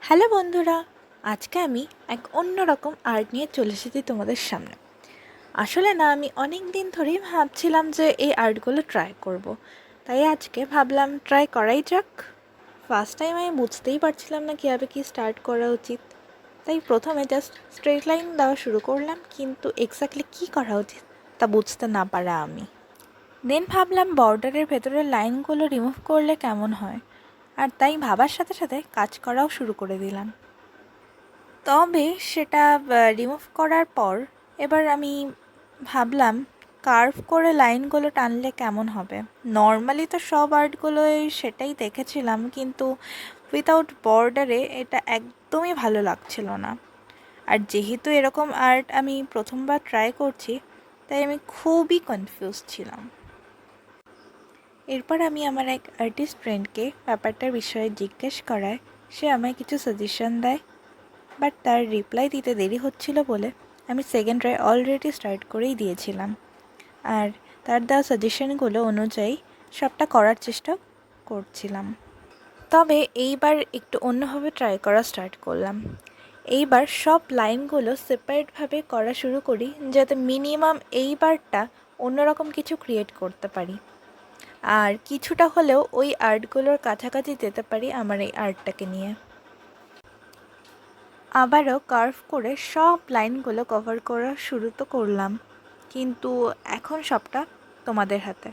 Hello বন্ধুরা, আজকে আমি এক অন্যরকম আর্ট নিয়ে চলে এসেছি তোমাদের সামনে। আসলে না, আমি অনেক দিন ধরেই ভাবছিলাম যে এই আর্টগুলো ট্রাই করব। তাই আজকে ভাবলাম ট্রাই করাই যাক। ফার্স্ট টাইম আমি বুঝতেই পারছিলাম না কীভাবে কি স্টার্ট করা উচিত। তাই প্রথমে জাস্ট স্ট্রেট লাইন দেওয়া শুরু করলাম, কিন্তু এক্স্যাক্টলি কী করা উচিত তা বুঝতে না পারা আমি। দেন ভাবলাম বর্ডারের ভেতরের লাইনগুলো রিমুভ করলে কেমন হয়, আর তাই ভাবার সাথে সাথে কাজ করাও শুরু করে দিলাম। তবে সেটা রিমুভ করার পর এবার আমি ভাবলাম কার্ভ করে লাইনগুলো টানলে কেমন হবে। নর্মালি তো সব আর্টগুলোই সেটাই দেখেছিলাম, কিন্তু উইথাউট বর্ডারে এটা একদমই ভালো লাগছিল না। আর যেহেতু এরকম আর্ট আমি প্রথমবার ট্রাই করছি, তাই আমি খুবই কনফিউজ ছিলাম। এরপর আমি আমার এক আর্টিস্ট ফ্রেন্ডকে ব্যাপারটার বিষয়ে জিজ্ঞেস করায় সে আমায় কিছু সাজেশন দেয়। বাট তার রিপ্লাই দিতে দেরি হচ্ছিল বলে আমি সেকেন্ড ট্রাই অলরেডি স্টার্ট করেই দিয়েছিলাম, আর তার দেওয়া সাজেশনগুলো অনুযায়ী সবটা করার চেষ্টা করছিলাম। তবে এইবার একটু অন্যভাবে ট্রাই করা স্টার্ট করলাম। এইবার সব লাইনগুলো সেপারেটভাবে করা শুরু করি, যাতে মিনিমাম এইবারটা অন্যরকম কিছু ক্রিয়েট করতে পারি, আর কিছুটা হলেও ওই আর্টগুলোর কাছাকাছি যেতে পারি আমার এই আর্টটাকে নিয়ে। আবারও কার্ভ করে সব লাইনগুলো কভার করা শুরু তো করলাম, কিন্তু এখন সবটা তোমাদের হাতে।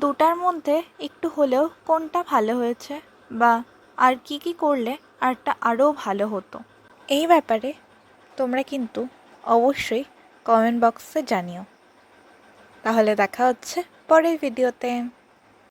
দুটার মধ্যে একটু হলেও কোনটা ভালো হয়েছে, বা আর কি করলে আর্টটা আরও ভালো হতো, এই ব্যাপারে তোমরা কিন্তু অবশ্যই কমেন্ট বক্সে জানিও। তাহলে দেখা হচ্ছে পরের ভিডিওতে।